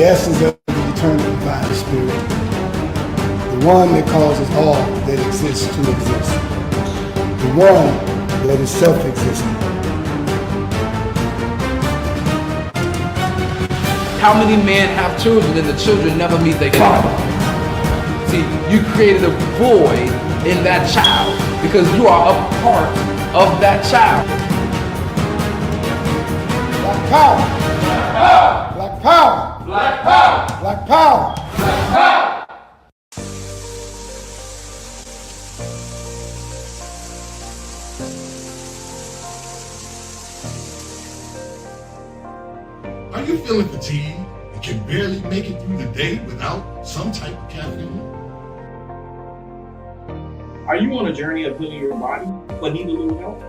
the essence of the eternal divine spirit, the one that causes all that exists to exist, the one that is self-existent. How many men have children and the children never meet their father? See, you created a void in that child because you are a part of that child. Black power! Black power! Black power! Black power! Black power! Are you feeling fatigued and can barely make it through the day without some type of caffeine? Are you on a journey of healing your body but need a little help?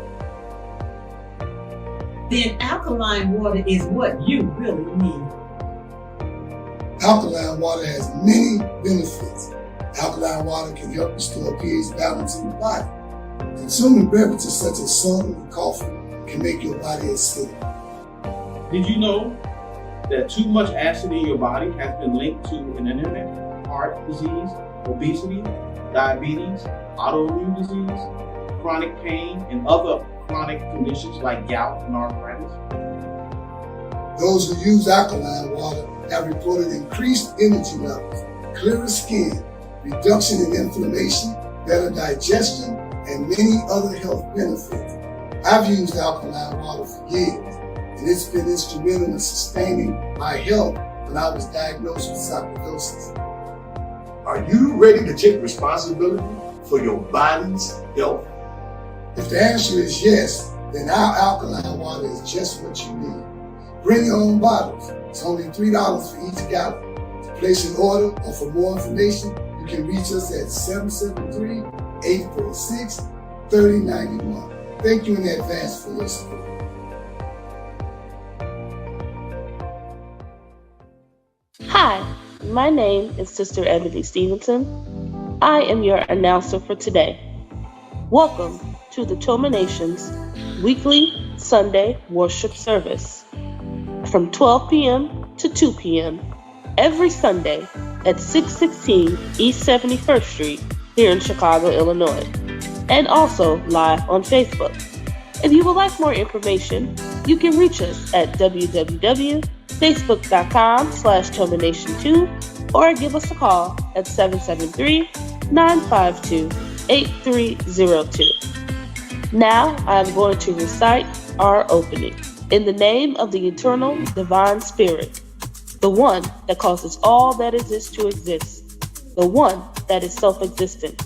Then alkaline water is what you really need. Alkaline water has many benefits. Alkaline water can help restore pH balance in the body. Consuming beverages such as soda and coffee can make your body acidic. Did you know that too much acid in your body has been linked to an internet, heart disease, obesity, diabetes, autoimmune disease, chronic pain, and other chronic conditions like gout and arthritis? Those who use alkaline water have reported increased energy levels, clearer skin, reduction in inflammation, better digestion, and many other health benefits. I've used alkaline water for years, and it's been instrumental in sustaining my health when I was diagnosed with sarcoidosis. Are you ready to take responsibility for your body's health? If the answer is yes, then our alkaline water is just what you need. Bring your own bottles. It's only $3 for each gallon. To place an order or for more information, you can reach us at 773-846-3091. Thank you in advance for your support. Hi, my name is Sister Ebony Stevenson. I am your announcer for today. Welcome to the TOMA Nation's weekly Sunday worship service from 12 p.m. to 2 p.m. every Sunday at 616 East 71st Street here in Chicago, Illinois, and also live on Facebook. If you would like more information, you can reach us at www.facebook.com/TomaNation2 or give us a call at 773-952-8302. Now I am going to recite our opening. In the name of the eternal divine spirit, the one that causes all that exists to exist, the one that is self-existent,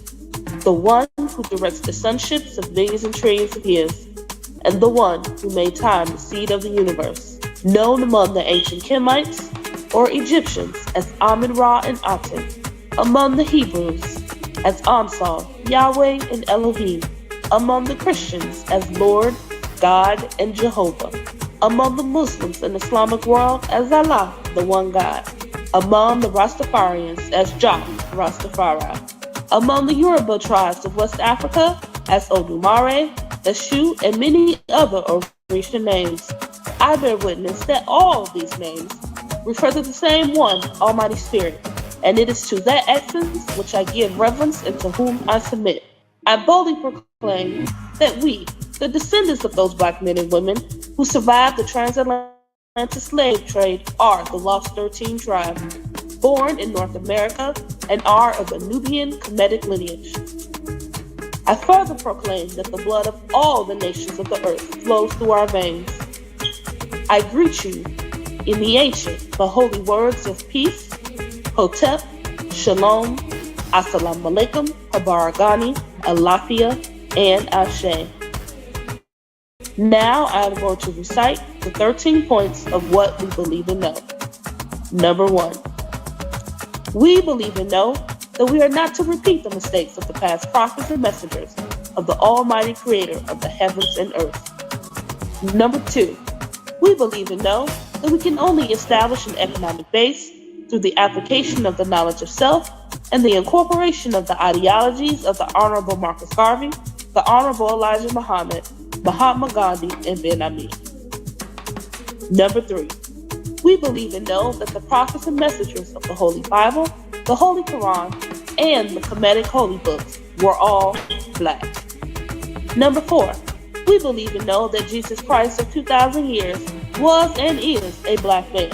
the one who directs the sunships of millions and trillions of years, and the one who made time the seed of the universe, known among the ancient Kemites or Egyptians as Amun-Ra and Aton, among the Hebrews as Ansar, Yahweh, and Elohim, among the Christians as Lord, God, and Jehovah, among the Muslims and Islamic world as Allah, the one God, among the Rastafarians as Jah Rastafari, among the Yoruba tribes of West Africa as Odumare, Eshu, and many other Orisha names. I bear witness that all of these names refer to the same one, Almighty Spirit, and it is to that essence which I give reverence and to whom I submit. I boldly proclaim that we, the descendants of those black men and women who survived the transatlantic slave trade, are the Lost 13 tribe, born in North America, and are of a Nubian Kemetic lineage. I further proclaim that the blood of all the nations of the earth flows through our veins. I greet you in the ancient but holy words of peace, Hotep, Shalom, Assalamu Alaikum, Habaragani, Alafia, and Ashe. Now I am going to recite the 13 points of what we believe and know. Number 1. We believe and know that we are not to repeat the mistakes of the past prophets and messengers of the Almighty Creator of the heavens and earth. Number 2. We believe and know that we can only establish an economic base through the application of the knowledge of self and the incorporation of the ideologies of the Honorable Marcus Garvey, the Honorable Elijah Muhammad, Mahatma Gandhi, and Ben Ami. Number 3. We believe and know that the prophets and messengers of the Holy Bible, the Holy Quran, and the Kemetic Holy Books were all black. Number 4, we believe and know that Jesus Christ of 2,000 years was and is a black man.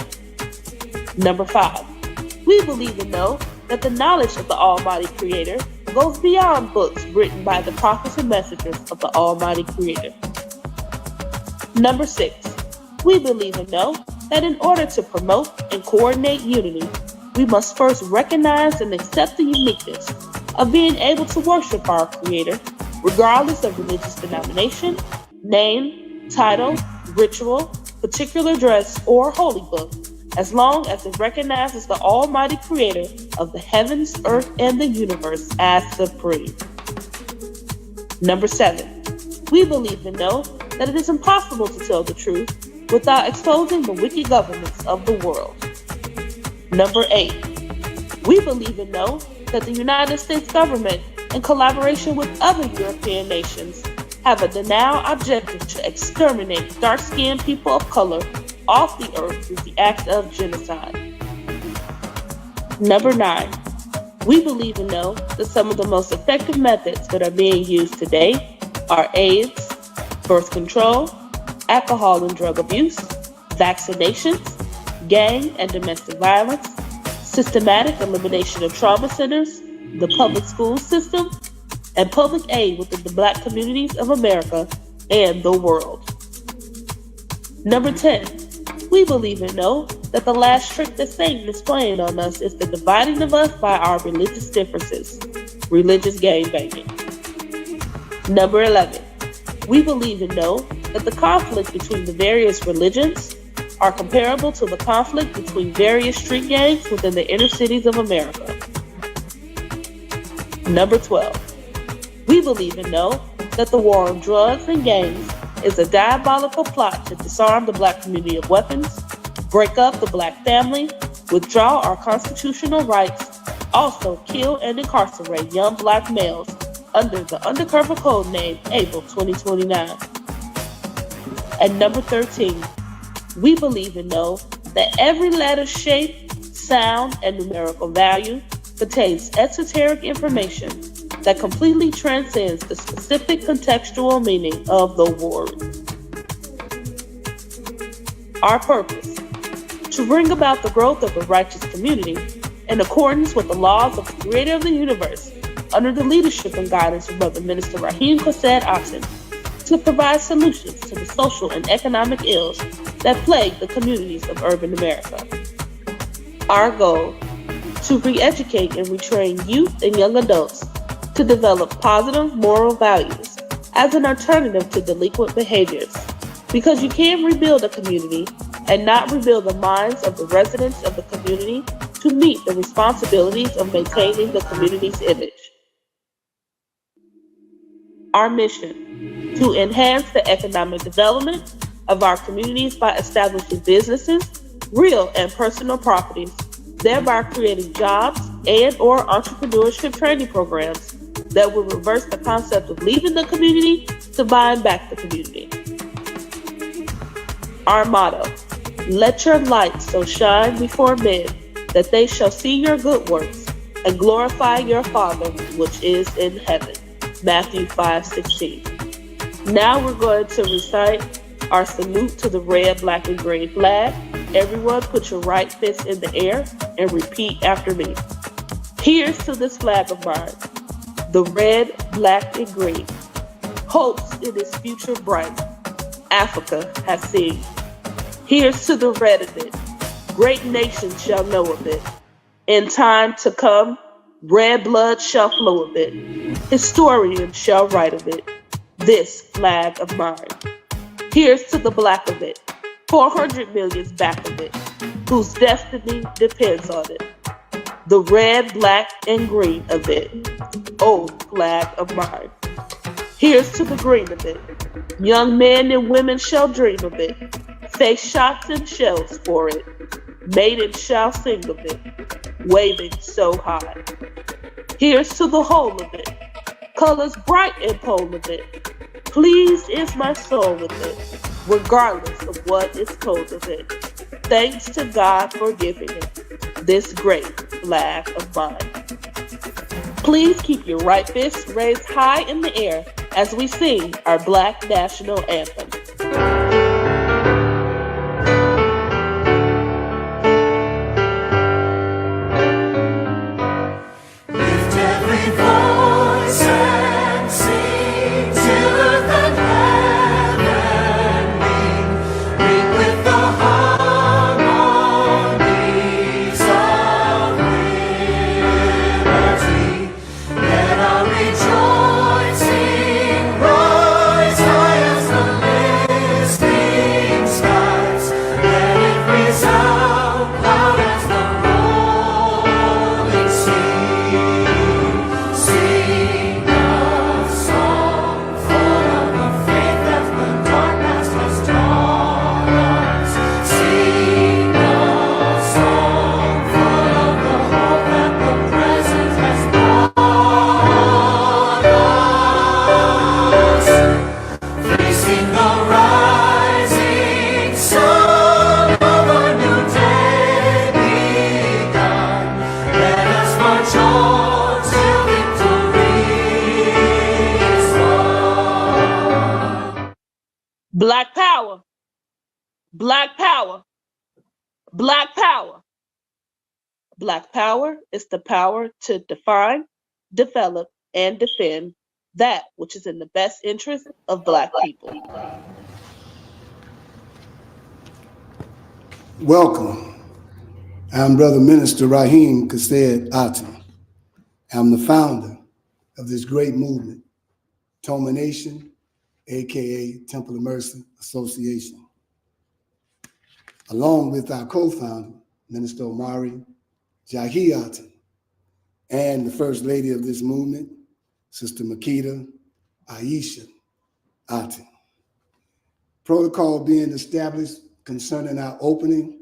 Number 5, we believe and know that the knowledge of the Almighty Creator goes beyond books written by the prophets and messengers of the Almighty Creator. Number 6, we believe and know that in order to promote and coordinate unity, we must first recognize and accept the uniqueness of being able to worship our Creator, regardless of religious denomination, name, title, ritual, particular dress, or holy book, as long as it recognizes the Almighty Creator of the heavens, earth, and the universe as supreme. Number 7, we believe and know that it is impossible to tell the truth without exposing the wicked governments of the world. Number 8, we believe and know that the United States government, in collaboration with other European nations, have a now objective to exterminate dark-skinned people of color off the earth through the act of genocide. Number 9, we believe and know that some of the most effective methods that are being used today are AIDS, birth control, alcohol and drug abuse, vaccinations, gang and domestic violence, systematic elimination of trauma centers, the public school system, and public aid within the black communities of America and the world. Number 10, we believe and know that the last trick that Satan is playing on us is the dividing of us by our religious differences, religious gangbanging. Number 11, we believe and know that the conflict between the various religions are comparable to the conflict between various street gangs within the inner cities of America. Number 12, we believe and know that the war on drugs and gangs is a diabolical plot to disarm the black community of weapons, break up the black family, withdraw our constitutional rights, also kill and incarcerate young black males under the undercover code name April 2029. And number 13, we believe and know that every letter, shape, sound, and numerical value contains esoteric information that completely transcends the specific contextual meaning of the word. Our purpose: to bring about the growth of a righteous community in accordance with the laws of the Creator of the universe, under the leadership and guidance of Brother Minister Rahim Chesed Aton, to provide solutions to the social and economic ills that plague the communities of urban America. Our goal: to re-educate and retrain youth and young adults to develop positive moral values as an alternative to delinquent behaviors, because you can't rebuild a community and not rebuild the minds of the residents of the community to meet the responsibilities of maintaining the community's image. Our mission: to enhance the economic development of our communities by establishing businesses, real and personal properties, thereby creating jobs and/or entrepreneurship training programs that will reverse the concept of leaving the community to buying back the community. Our motto: let your light so shine before men that they shall see your good works and glorify your Father which is in heaven. Matthew 5:16. Now we're going to recite our salute to the red, black, and green flag. Everyone put your right fist in the air and repeat after me. Here's to this flag of mine, the red, black, and green. Hopes in its future bright, Africa has seen. Here's to the red of it, great nations shall know of it. In time to come, red blood shall flow of it. Historians shall write of it, this flag of mine. Here's to the black of it, 400 million's back of it, whose destiny depends on it. The red, black, and green of it, old flag of mine. Here's to the green of it, young men and women shall dream of it, face shots and shells for it, maidens shall sing of it, waving so high. Here's to the whole of it, colors bright and pole of it, pleased is my soul with it, regardless of what is told of it. Thanks to God for giving him this great flag of mine. Please keep your right fist raised high in the air as we sing our Black National Anthem. Black power, black power, black power. Black power is the power to define, develop, and defend that which is in the best interest of Black people. Welcome. I'm Brother Minister Rahim Chesed Aton. I'm the founder of this great movement, TOMA Nation, aka Temple of Mercy Association, along with our co-founder, Minister Omari Jahi Aton, and the First Lady of this movement, Sister Makita Aisha Aton. Protocol being established concerning our opening,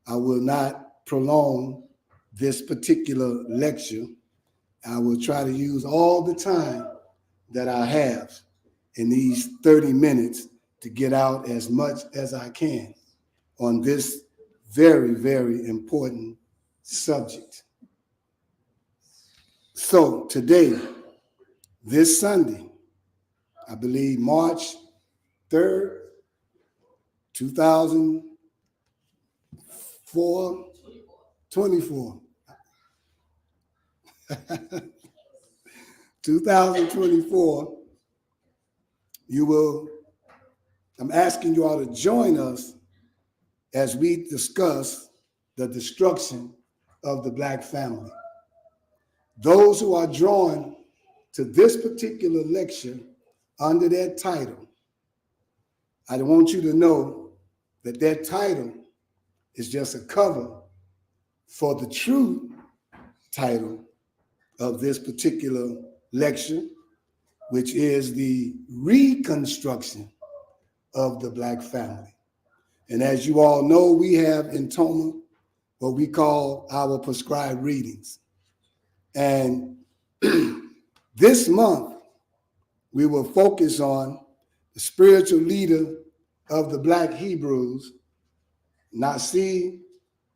I will not prolong this particular lecture. I will try to use all the time that I have in these 30 minutes to get out as much as I can on this very, very important subject. So today, this Sunday, I believe March 3rd, 2024, 2024, I'm asking you all to join us as we discuss the destruction of the Black family. Those who are drawn to this particular lecture under that title, I want you to know that that title is just a cover for the true title of this particular lecture, which is the reconstruction of the Black family. And as you all know, we have in TOMA what we call our prescribed readings. And this month, we will focus on the spiritual leader of the Black Hebrews, Nasi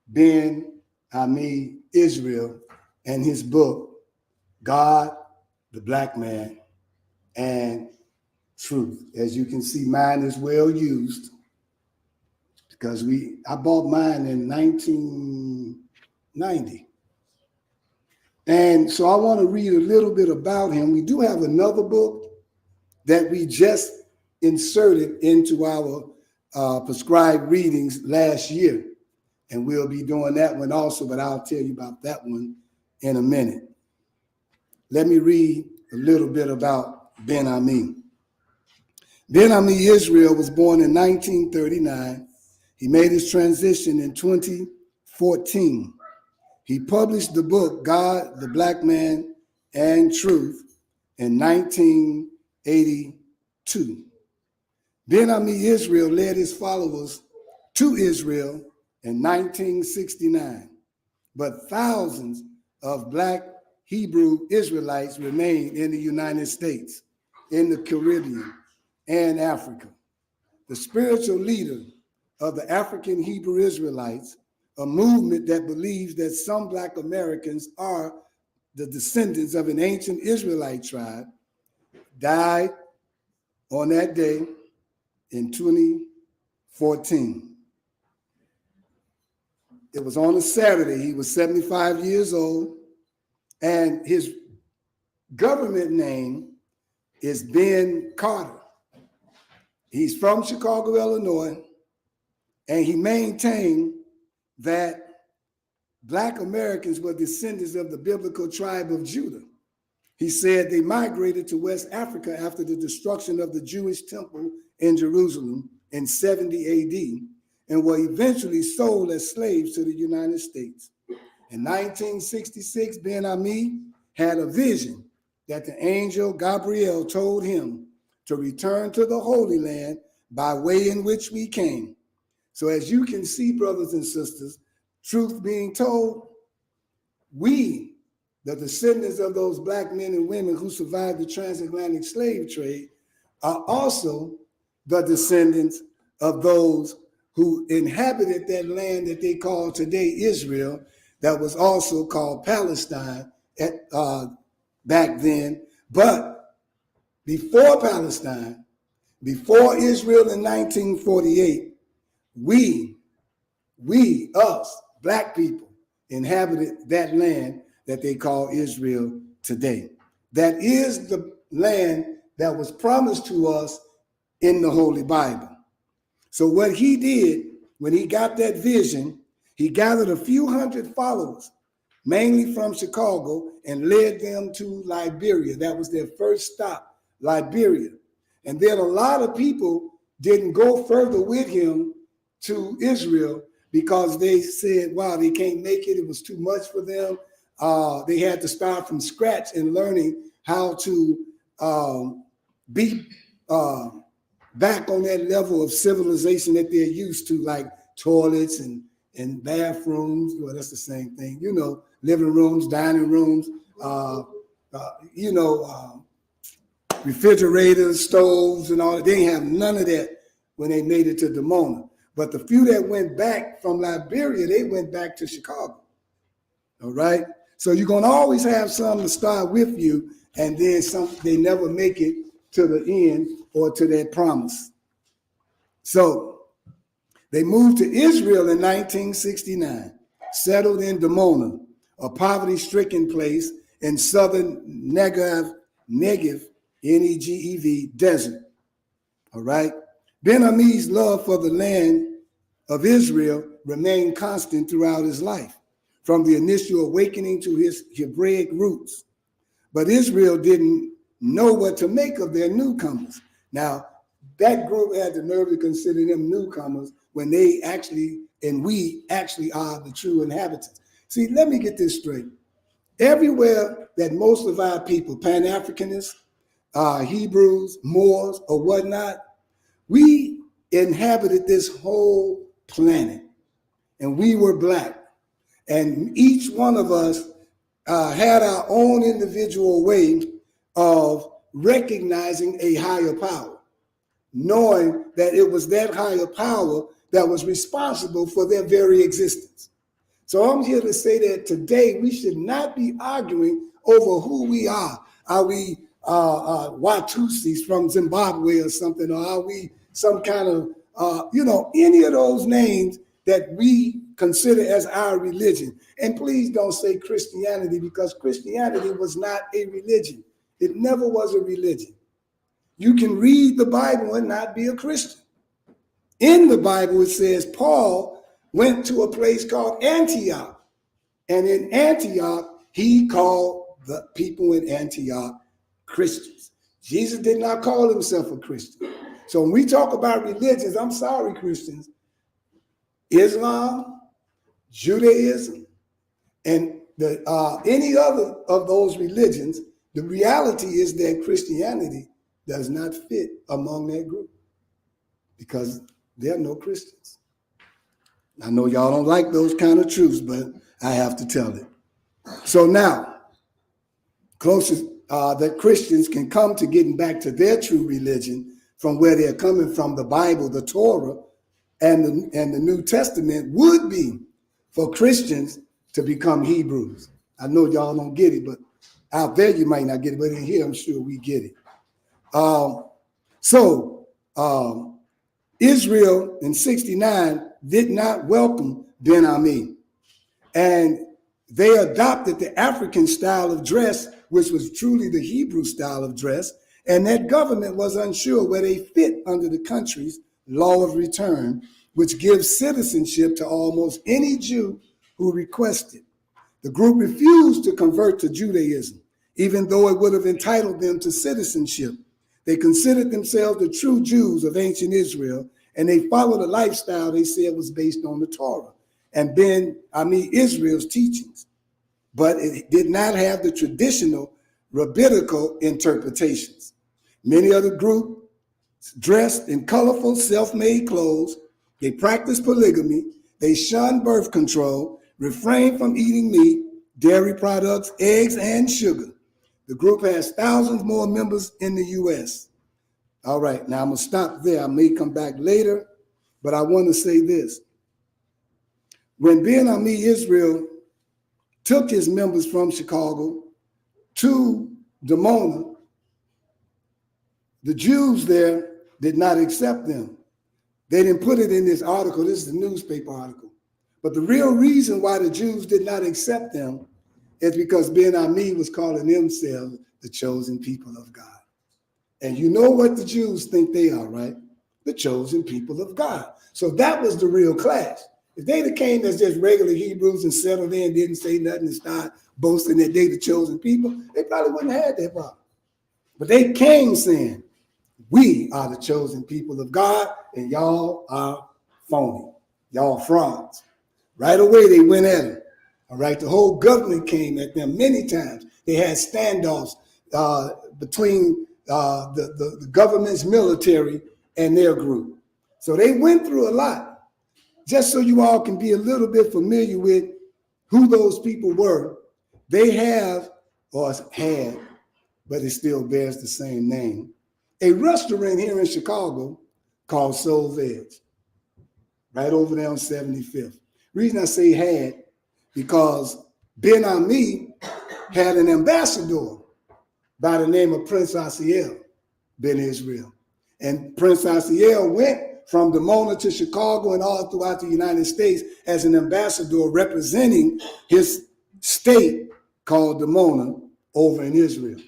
ben Ami Israel, and his book, God, the Black Man, and Truth. As you can see, mine is well used because I bought mine in 1990. And so I want to read a little bit about him. We do have another book that we just inserted into our prescribed readings last year. And we'll be doing that one also, but I'll tell you about that one in a minute. Let me read a little bit about Ben Ami. Ben Ami Israel was born in 1939. He made his transition in 2014. He published the book, God, the Black Man, and Truth in 1982. Ben Ami Israel led his followers to Israel in 1969, but thousands of Black Hebrew Israelites remain in the United States, in the Caribbean, and Africa. The spiritual leader of the African Hebrew Israelites, a movement that believes that some Black Americans are the descendants of an ancient Israelite tribe, died on that day in 2014. It was on a Saturday. He was 75 years old, and his government name is Ben Carter. He's from Chicago, Illinois, and he maintained that Black Americans were descendants of the biblical tribe of Judah. He said they migrated to West Africa after the destruction of the Jewish temple in Jerusalem in 70 AD and were eventually sold as slaves to the United States. In 1966, Ben Ami had a vision that the angel Gabriel told him to return to the Holy Land by way in which we came. So as you can see, brothers and sisters, truth being told, we, the descendants of those Black men and women who survived the transatlantic slave trade, are also the descendants of those who inhabited that land that they call today Israel, that was also called Palestine back then. But before Palestine, before Israel in 1948, us, Black people, inhabited that land that they call Israel today. That is the land that was promised to us in the Holy Bible. So what he did when he got that vision, he gathered a few hundred followers, mainly from Chicago, and led them to Liberia. That was their first stop, Liberia. And then a lot of people didn't go further with him to Israel because they said, wow, they can't make it. It was too much for them. They had to start from scratch and learning how to be back on that level of civilization that they're used to, like toilets and bathrooms. Well, that's the same thing, you know, living rooms, dining rooms, refrigerators, stoves, and all that. They didn't have none of that when they made it to Dimona. But the few that went back from Liberia, they went back to Chicago. All right. So you're going to always have some to start with you, and then some, they never make it to the end or to their promise. So they moved to Israel in 1969, settled in Dimona, a poverty-stricken place in southern Negev, Negev, desert. All right. Ben Ami's love for the land of Israel remained constant throughout his life, from the initial awakening to his Hebraic roots. But Israel didn't know what to make of their newcomers. Now, that group had the nerve to consider them newcomers when they actually, and we actually are the true inhabitants. See, let me get this straight. Everywhere that most of our people, Pan-Africanists, Hebrews, Moors, or whatnot, we inhabited this whole planet, and we were Black. And each one of us had our own individual way of recognizing a higher power, knowing that it was that higher power that was responsible for their very existence. So I'm here to say that today we should not be arguing over who we are. Are we Watusis from Zimbabwe or something? Or are we some kind of, any of those names that we consider as our religion? And please don't say Christianity, because Christianity was not a religion. It never was a religion. You can read the Bible and not be a Christian. In the Bible, it says Paul went to a place called Antioch. And in Antioch, he called the people in Antioch Christians. Jesus did not call himself a Christian. So when we talk about religions, I'm sorry, Christians, Islam, Judaism, and any other of those religions, the reality is that Christianity does not fit among that group because there are no Christians. I know y'all don't like those kind of truths, but I have to tell it. So now, closest that Christians can come to getting back to their true religion from where they're coming from, the Bible, the Torah, and the New Testament would be for Christians to become Hebrews. I know y'all don't get it, but out there you might not get it, but in here I'm sure we get it. Israel in 69 did not welcome Ben-Ami, and they adopted the African style of dress, which was truly the Hebrew style of dress, and that government was unsure where they fit under the country's law of return, which gives citizenship to almost any Jew who requested. The group refused to convert to Judaism, even though it would have entitled them to citizenship. They considered themselves the true Jews of ancient Israel, and they followed a lifestyle they said was based on the Torah and Israel's teachings. But it did not have the traditional rabbinical interpretations. Many of the group dressed in colorful, self-made clothes. They practiced polygamy. They shunned birth control, refrained from eating meat, dairy products, eggs, and sugar. The group has thousands more members in the U.S. All right, now I'm going to stop there. I may come back later, but I want to say this. When Ben-Ami Israel took his members from Chicago to Dimona, the Jews there did not accept them. They didn't put it in this article. This is a newspaper article. But the real reason why the Jews did not accept them is because Ben-Ami was calling themselves the chosen people of God. And you know what the Jews think they are, right? The chosen people of God. So that was the real clash. If they came as just regular Hebrews and settled in, didn't say nothing, and started boasting that they the chosen people, they probably wouldn't have had that problem. But they came saying, we are the chosen people of God, and y'all are phony. Y'all frauds. Right away, they went at them. All right, the whole government came at them many times. They had standoffs between the government's military and their group. So they went through a lot. Just so you all can be a little bit familiar with who those people were, they have, or had, but it still bears the same name, a restaurant here in Chicago called Soul Veg, right over there on 75th. Reason I say had, because Ben-Ami had an ambassador by the name of Prince Asiel Ben Israel. And Prince Asiel went from Dimona to Chicago and all throughout the United States as an ambassador representing his state called Dimona over in Israel.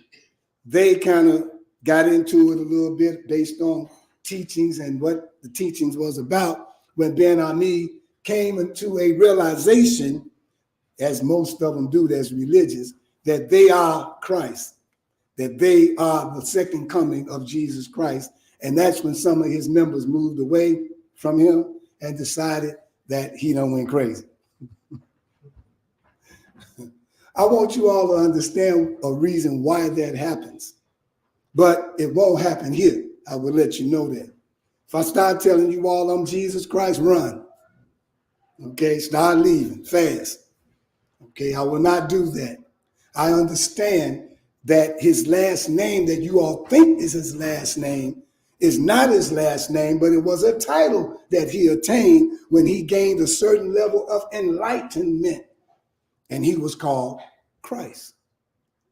They kind of got into it a little bit based on teachings and what the teachings was about when Ben-Ami came into a realization, as most of them do that's religious, that they are Christ, that they are the second coming of Jesus Christ. And that's when some of his members moved away from him and decided that he done went crazy. I want you all to understand a reason why that happens, but it won't happen here. I will let you know that. If I start telling you all I'm Jesus Christ, run. Okay, start leaving fast. Okay, I will not do that. I understand that his last name that you all think is his last name is not his last name, but it was a title that he attained when he gained a certain level of enlightenment, and he was called Christ.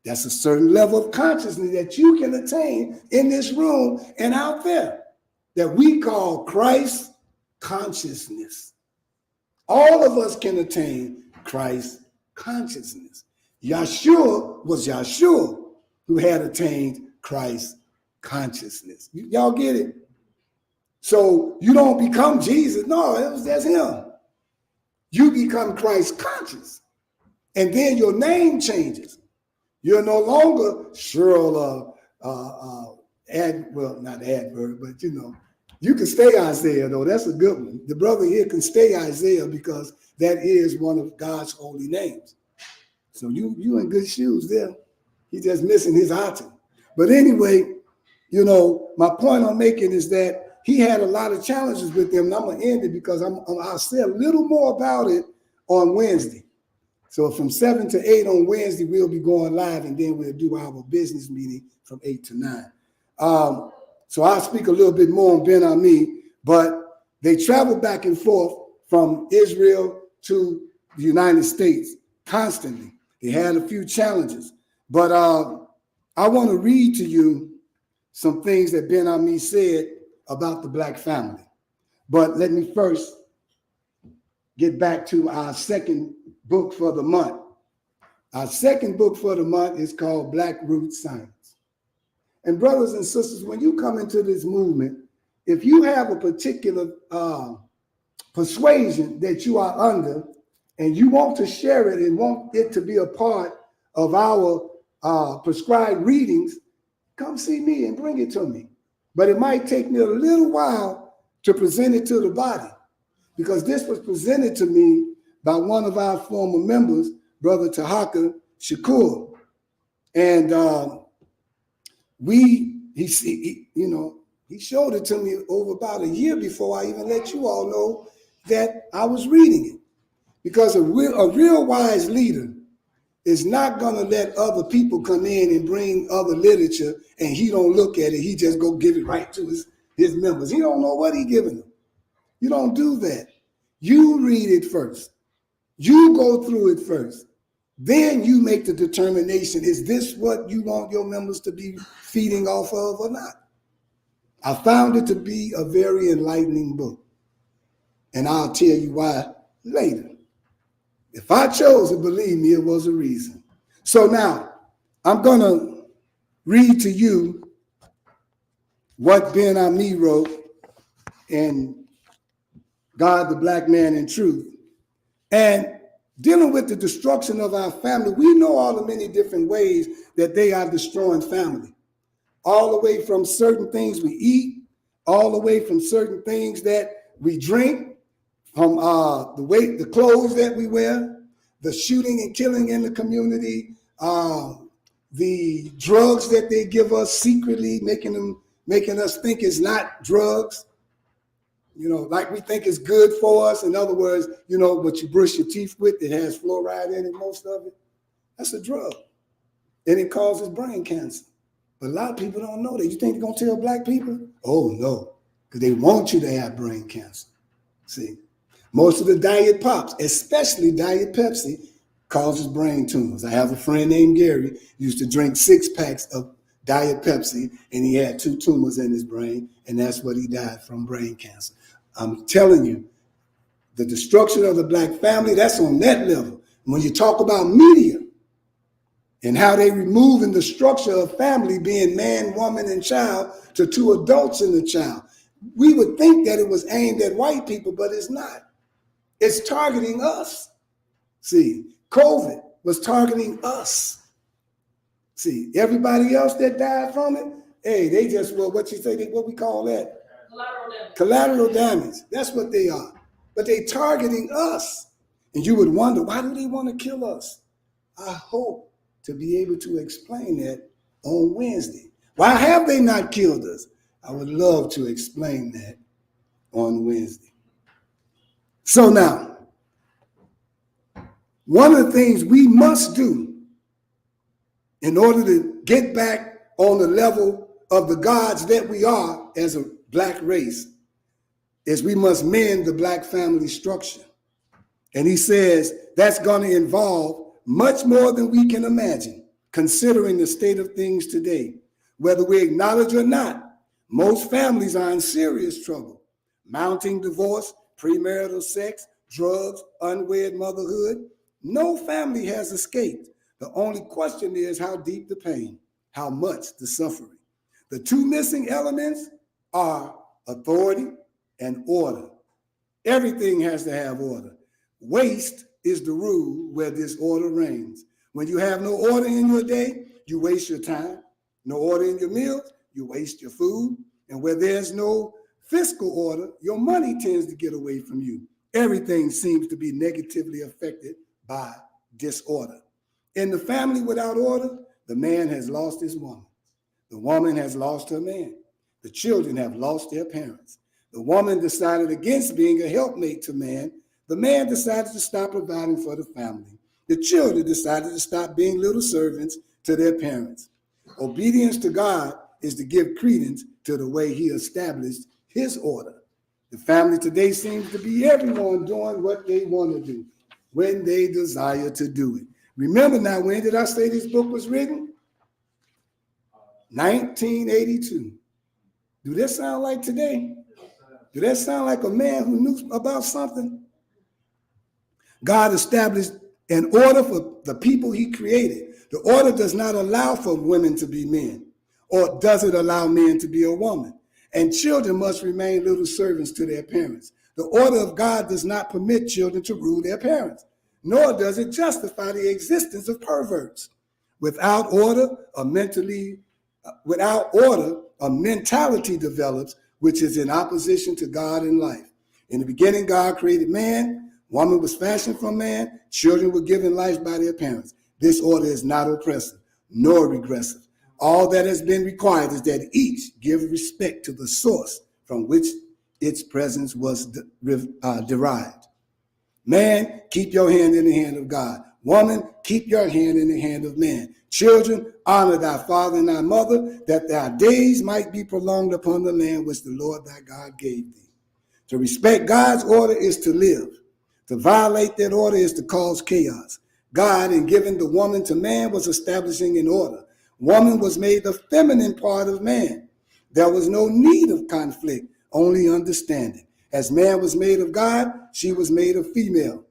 That's a certain level of consciousness that you can attain in this room and out there that we call Christ consciousness. All of us can attain Christ consciousness. Yeshua was Yeshua who had attained Christ consciousness. Y'all get it? So you don't become Jesus. No, that's him. You become Christ conscious. And then your name changes. You're no longer Cheryl, not Adverb, but you can stay Isaiah though. That's a good one. The brother here can stay Isaiah because that is one of God's holy names. So you in good shoes there. He's just missing his Aton. But anyway, my point I'm making is that he had a lot of challenges with them. And I'm going to end it because I'll say a little more about it on Wednesday. So from 7 to 8 on Wednesday, we'll be going live, and then we'll do our business meeting from 8 to 9. So I'll speak a little bit more on Ben-Ami, but They traveled back and forth from Israel to the United States constantly. They had a few challenges. But I want to read to you some things that Ben Ami said about the Black family. But let me first get back to our second book for the month. Our second book for the month is called Black Root Science. And brothers and sisters, when you come into this movement, if you have a particular persuasion that you are under and you want to share it and want it to be a part of our prescribed readings, come see me and bring it to me. But it might take me a little while to present it to the body, because this was presented to me by one of our former members, Brother Tahaka Shakur. And he showed it to me over about a year before I even let you all know that I was reading it. Because a real wise leader is not going to let other people come in and bring other literature and he don't look at it. He just go give it right to his members. He don't know what he giving them. You don't do that. You read it first. You go through it first. Then you make the determination, is this what you want your members to be feeding off of or not? I found it to be a very enlightening book. And I'll tell you why later. If I chose it, believe me, it was a reason. So now, I'm going to read to you what Ben Ami wrote in God, the Black Man in Truth. And dealing with the destruction of our family, we know all the many different ways that they are destroying family. All the way from certain things we eat, all the way from certain things that we drink, from the clothes that we wear, the shooting and killing in the community, the drugs that they give us secretly, making us think it's not drugs. Like we think it's good for us. In other words, what you brush your teeth with, it has fluoride in it, most of it. That's a drug. And it causes brain cancer. But a lot of people don't know that. You think they're going to tell Black people? Oh, no, because they want you to have brain cancer. See, most of the diet pops, especially Diet Pepsi, causes brain tumors. I have a friend named Gary, used to drink 6 packs of Diet Pepsi, and he had 2 tumors in his brain, and that's what he died from, brain cancer. I'm telling you, the destruction of the Black family, that's on that level. When you talk about media and how they removing the structure of family being man, woman, and child to 2 adults and a child, we would think that it was aimed at white people, but it's not. It's targeting us. See, COVID was targeting us. See, everybody else that died from it, hey, they just, what we call that? Collateral damage. That's what they are. But they targeting us. And you would wonder, why do they want to kill us? I hope to be able to explain that on Wednesday. Why have they not killed us? I would love to explain that on Wednesday. So now, one of the things we must do in order to get back on the level of the gods that we are as a Black race is we must mend the Black family structure. And he says that's going to involve much more than we can imagine, considering the state of things today. Whether we acknowledge or not, most families are in serious trouble. Mounting divorce, premarital sex, drugs, unwed motherhood. No family has escaped. The only question is how deep the pain, how much the suffering. The 2 missing elements are authority and order. Everything has to have order. Waste is the rule where disorder reigns. When you have no order in your day, you waste your time. No order in your meals, you waste your food. And where there's no fiscal order, your money tends to get away from you. Everything seems to be negatively affected by disorder. In the family without order, the man has lost his woman. The woman has lost her man. The children have lost their parents. The woman decided against being a helpmate to man. The man decided to stop providing for the family. The children decided to stop being little servants to their parents. Obedience to God is to give credence to the way he established his order. The family today seems to be everyone doing what they want to do when they desire to do it. Remember now, when did I say this book was written? 1982. Do that sound like today? Do that sound like a man who knew about something? God established an order for the people he created. The order does not allow for women to be men, or does it allow men to be a woman? And children must remain little servants to their parents. The order of God does not permit children to rule their parents, nor does it justify the existence of perverts. Without order, a mentality develops, which is in opposition to God and life. In the beginning, God created man. Woman was fashioned from man. Children were given life by their parents. This order is not oppressive, nor regressive. All that has been required is that each give respect to the source from which its presence was derived. Man, keep your hand in the hand of God. Woman, keep your hand in the hand of man. Children, honor thy father and thy mother, that thy days might be prolonged upon the land which the Lord thy God gave thee. To respect God's order is to live. To violate that order is to cause chaos. God, in giving the woman to man, was establishing an order. Woman was made the feminine part of man. There was no need of conflict, only understanding. As man was made of God, she was made of female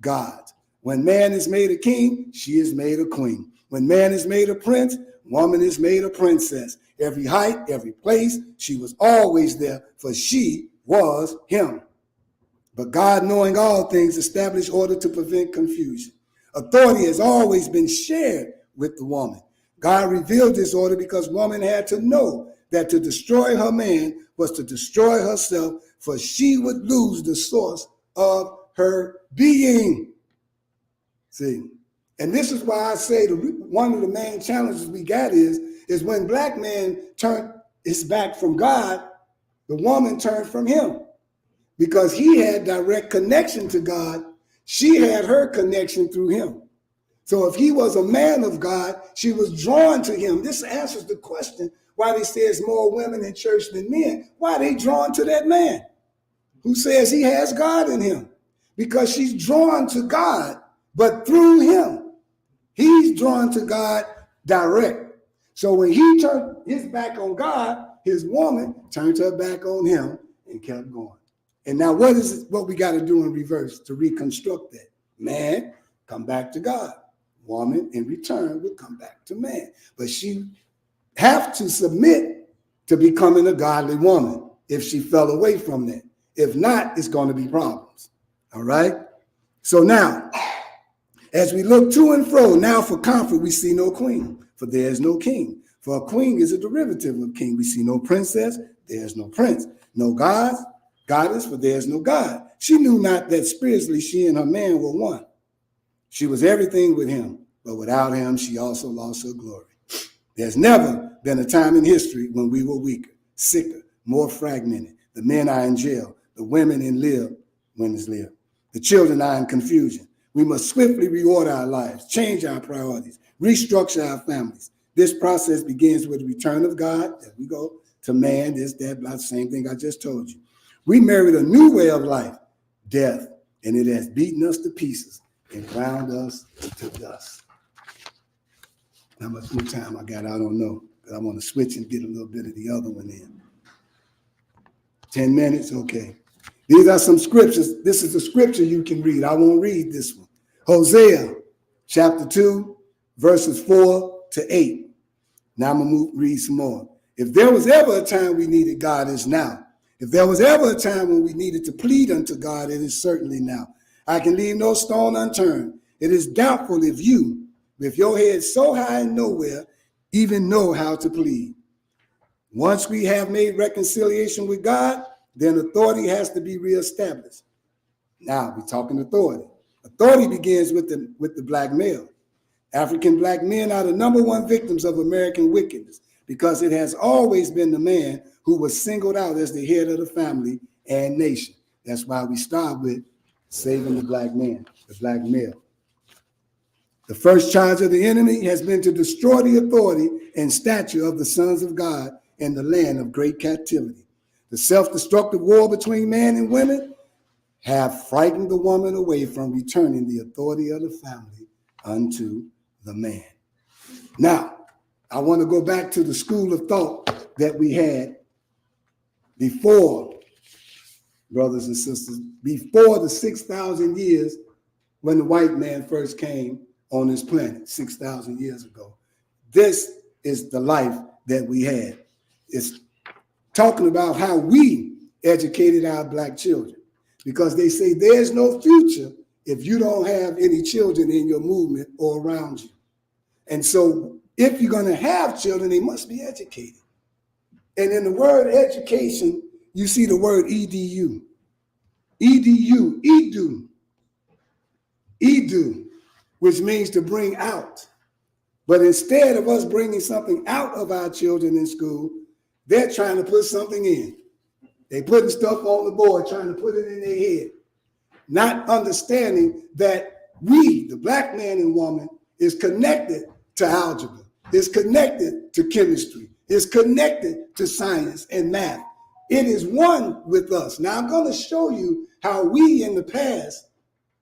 gods. When man is made a king, she is made a queen. When man is made a prince, woman is made a princess. Every height, every place, she was always there, for she was him. But God, knowing all things, established order to prevent confusion. Authority has always been shared with the woman. God revealed this order because woman had to know that to destroy her man was to destroy herself, for she would lose the source of her being. See, and this is why I say one of the main challenges we got is when black man turned his back from God, the woman turned from him. Because he had direct connection to God, she had her connection through him. So if he was a man of God, she was drawn to him. This answers the question why they say it's more women in church than men. Why are they drawn to that man who says he has God in him? Because she's drawn to God, but through him. He's drawn to God direct. So when he turned his back on God, his woman turned her back on him and kept going. And now what we got to do in reverse to reconstruct that? Man, come back to God. Woman, in return, will come back to man. But she have to submit to becoming a godly woman if she fell away from that. If not, it's going to be problems. All right? So now, as we look to and fro, now for comfort, we see no queen, for there is no king. For a queen is a derivative of king. We see no princess, there is no prince. No goddess, for there is no God. She knew not that spiritually she and her man were one. She was everything with him, but without him, she also lost her glory. There's never been a time in history when we were weaker, sicker, more fragmented. The men are in jail. The women women's live. The children are in confusion. We must swiftly reorder our lives, change our priorities, restructure our families. This process begins with the return of God. As we go to man, this, that, blah, the same thing I just told you. We married a new way of life, death, and it has beaten us to pieces and ground us to dust. How much more time I got, I don't know, but I want to switch and get a little bit of the other one in. 10 minutes, okay. These are some scriptures. This is a scripture you can read. I won't read this one. Hosea, chapter 2, verses 4 to 8. Now I'm going to read some more. If there was ever a time we needed God, it's now. If there was ever a time when we needed to plead unto God, it is certainly now. I can leave no stone unturned. It is doubtful if you, with your head so high and nowhere, even know how to plead. Once we have made reconciliation with God, then authority has to be reestablished. Now we're talking authority. Authority begins with the black male. African black men are the number one victims of American wickedness because it has always been the man who was singled out as the head of the family and nation. That's why we start with saving the black man, the black male. The first charge of the enemy has been to destroy the authority and stature of the sons of God in the land of great captivity. The self-destructive war between man and women have frightened the woman away from returning the authority of the family unto the man. Now, I want to go back to the school of thought that we had before, brothers and sisters, before the 6,000 years when the white man first came on this planet, 6,000 years ago. This is the life that we had. It's talking about how we educated our black children, because they say there's no future if you don't have any children in your movement or around you. And so if you're going to have children, they must be educated. And in the word education, you see the word edu. Edu, which means to bring out. But instead of us bringing something out of our children in school, they're trying to put something in. They're putting stuff on the board, trying to put it in their head, not understanding that we, the black man and woman, is connected to algebra, is connected to chemistry, is connected to science and math. It is one with us. Now, I'm going to show you how we in the past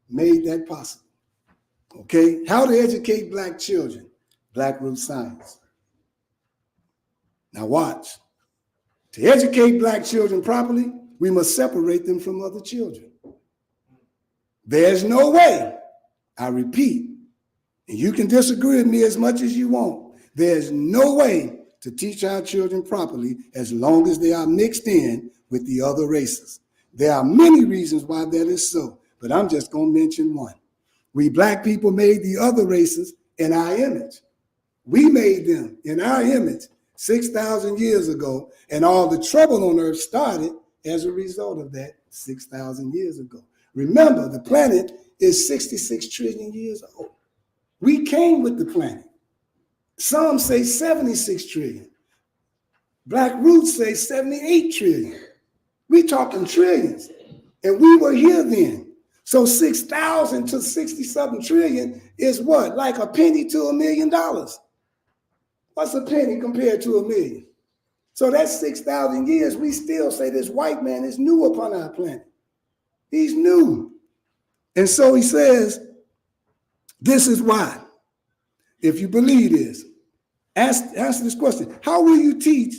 made that possible. Okay? How to educate black children, Black Root Science. Now, watch. To educate black children properly, we must separate them from other children. There's no way, I repeat, and you can disagree with me as much as you want, there's no way to teach our children properly as long as they are mixed in with the other races. There are many reasons why that is so, but I'm just going to mention one. We black people made the other races in our image. We made them in our image 6,000 years ago, and all the trouble on earth started as a result of that 6,000 years ago. Remember, the planet is 66 trillion years old. We came with the planet. Some say 76 trillion. Black roots say 78 trillion. We talking trillions, and we were here then. So 6,000 to 60-something trillion is what? Like a penny to $1 million. What's a penny compared to $1 million? So that's 6,000 years. We still say this white man is new upon our planet. He's new. And so he says, this is why. If you believe this, answer this question. How will you teach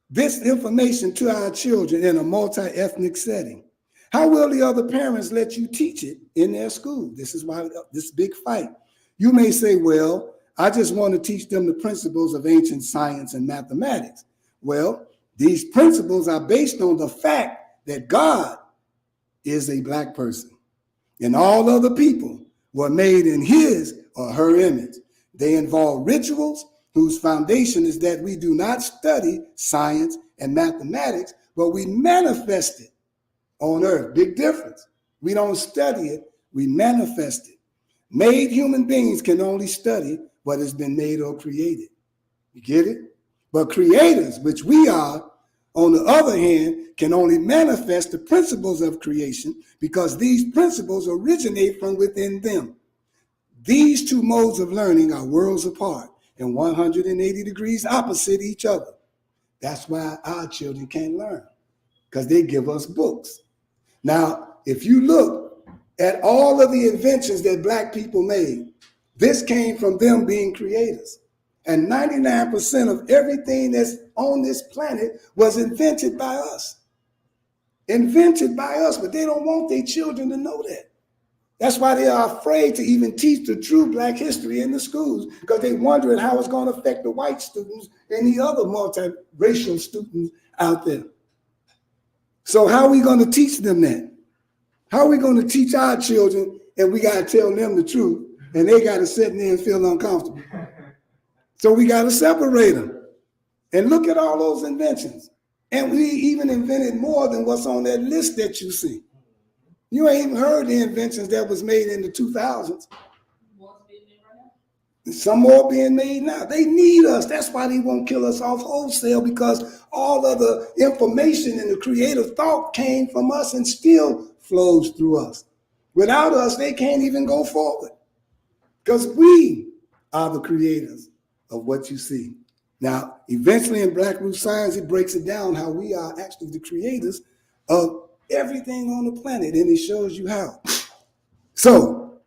this information to our children in a multi-ethnic setting? How will the other parents let you teach it in their school? This is why this big fight. You may say, well, I just want to teach them the principles of ancient science and mathematics. Well, these principles are based on the fact that God is a black person, and all other people were made in his or her image. They involve rituals whose foundation is that we do not study science and mathematics, but we manifest it on earth. Big difference. We don't study it, we manifest it. Made human beings can only study what has been made or created. You get it? But creators, which we are, on the other hand, can only manifest the principles of creation because these principles originate from within them. These two modes of learning are worlds apart and 180 degrees opposite each other. That's why our children can't learn, because they give us books. Now, if you look at all of the inventions that black people made, this came from them being creators. And 99% of everything that's on this planet was invented by us. Invented by us, but they don't want their children to know that. That's why they are afraid to even teach the true black history in the schools, because they're wondering how it's going to affect the white students and the other multiracial students out there. So how are we going to teach them that? How are we going to teach our children and we got to tell them the truth and they got to sit there and feel uncomfortable? So we got to separate them. And look at all those inventions. And we even invented more than what's on that list that you see. You ain't even heard the inventions that was made in the 2000s. Some more being made now. They need us. That's why they won't kill us off wholesale, because all of the information and the creative thought came from us and still flows through us. Without us, they can't even go forward, because we are the creators of what you see. Now, eventually in Black Root Science, it breaks it down how we are actually the creators of everything on the planet, and it shows you how. So,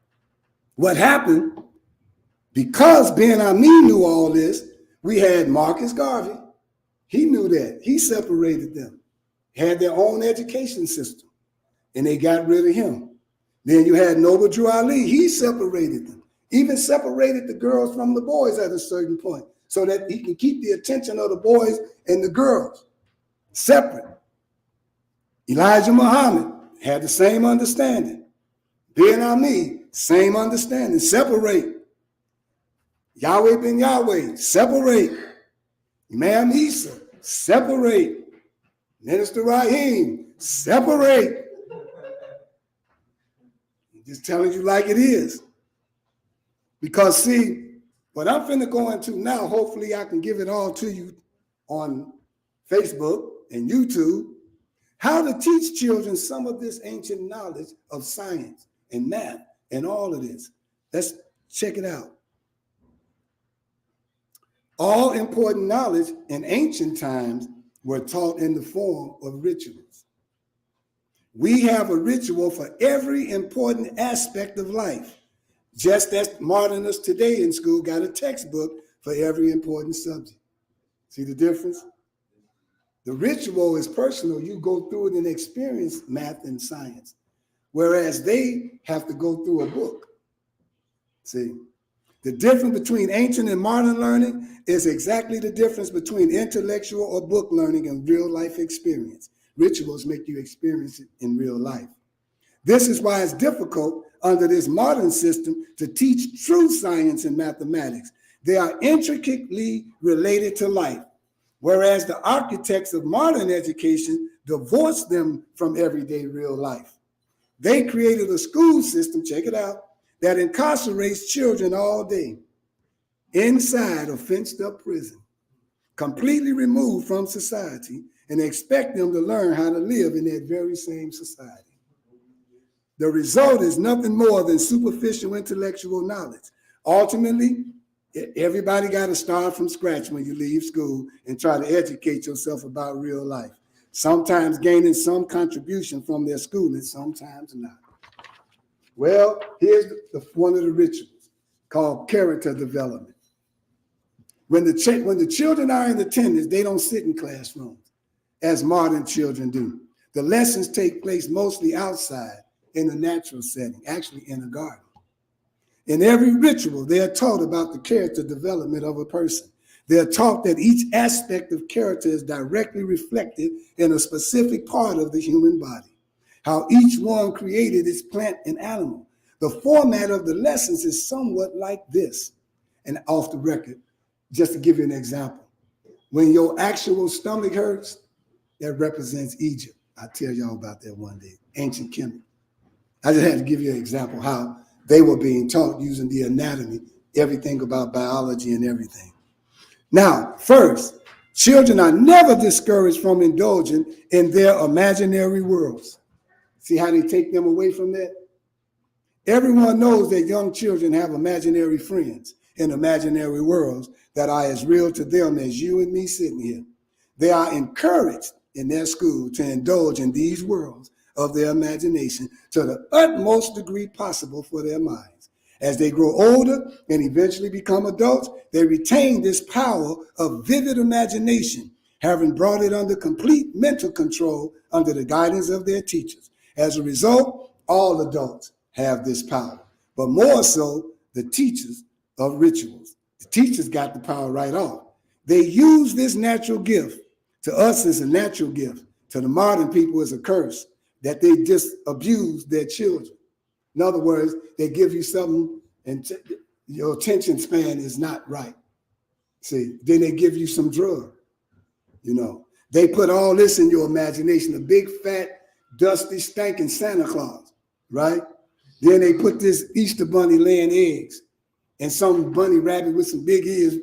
what happened, because Ben Ami knew all this, we had Marcus Garvey. He knew that. He separated them, had their own education system, and they got rid of him. Then you had Noble Drew Ali. He separated them, even separated the girls from the boys at a certain point so that he can keep the attention of the boys and the girls separate. Elijah Muhammad had the same understanding. Ben Ami, same understanding. Separate. Yahweh ben Yahweh, separate. Imam Isa, separate. Minister Rahim, separate. I'm just telling you like it is. Because see, what I'm finna go into now, hopefully I can give it all to you on Facebook and YouTube, how to teach children some of this ancient knowledge of science and math and all of this. Let's check it out. All important knowledge in ancient times were taught in the form of rituals. We have a ritual for every important aspect of life, just as modernists today in school got a textbook for every important subject. See the difference? The ritual is personal. You go through it and experience math and science, whereas they have to go through a book. See? The difference between ancient and modern learning is exactly the difference between intellectual or book learning and real life experience. Rituals make you experience it in real life. This is why it's difficult under this modern system to teach true science and mathematics. They are intricately related to life, whereas the architects of modern education divorce them from everyday real life. They created a school system, check it out, that incarcerates children all day inside a fenced up prison, completely removed from society, and expect them to learn how to live in that very same society. The result is nothing more than superficial intellectual knowledge. Ultimately, everybody got to start from scratch when you leave school and try to educate yourself about real life, sometimes gaining some contribution from their schooling, sometimes not. Well, here's one of the rituals called character development. When the children are in attendance, they don't sit in classrooms as modern children do. The lessons take place mostly outside in a natural setting, actually in a garden. In every ritual, they are taught about the character development of a person. They are taught that each aspect of character is directly reflected in a specific part of the human body. How each one created its plant and animal. The format of the lessons is somewhat like this. And off the record, just to give you an example, when your actual stomach hurts, that represents Egypt. I'll tell y'all about that one day, ancient Kemet. I just had to give you an example how they were being taught using the anatomy, everything about biology and everything. Now, first, children are never discouraged from indulging in their imaginary worlds. See how they take them away from that? Everyone knows that young children have imaginary friends in imaginary worlds that are as real to them as you and me sitting here. They are encouraged in their school to indulge in these worlds of their imagination to the utmost degree possible for their minds. As they grow older and eventually become adults, they retain this power of vivid imagination, having brought it under complete mental control under the guidance of their teachers. As a result, all adults have this power, but more so the teachers of rituals. The teachers got the power right off. They use this natural gift. To us, it's a natural gift. To the modern people, it's a curse that they just abuse their children. In other words, they give you something and your attention span is not right. See, then they give you some drug. You know, they put all this in your imagination, a big, fat, dusty, stinking Santa Claus, right? Then they put this Easter bunny laying eggs and some bunny rabbit with some big ears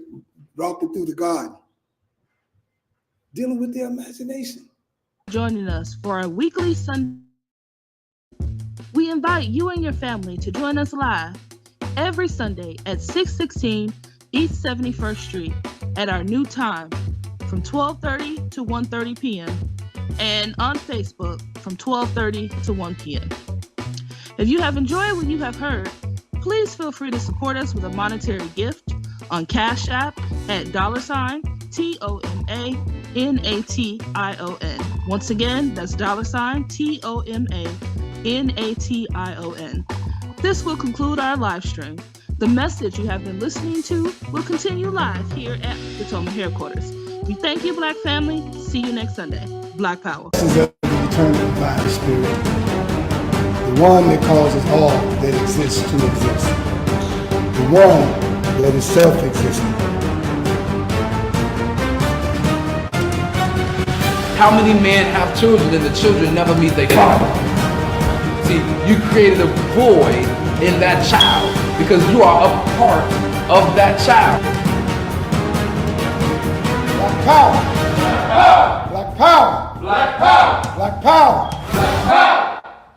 walking through the garden, dealing with their imagination. Joining us for our weekly Sunday. We invite you and your family to join us live every Sunday at 616 East 71st Street at our new time from 12:30 to 1:30 p.m. and on Facebook from 12:30 to 1 p.m. If you have enjoyed what you have heard, please feel free to support us with a monetary gift on Cash App at $TOMANATION. Once again, that's $TOMANATION. This will conclude our live stream. The message you have been listening to will continue live here at the TOMA headquarters. We thank you, Black family. See you next Sunday. Black Power. This is of the eternal divine spirit, the one that causes all that exists to exist, the one that is self-existent. How many men have children and the children never meet their father? See, you created a void in that child because you are a part of that child. Black power! Black power! Black power! Black power! Black power! Black power!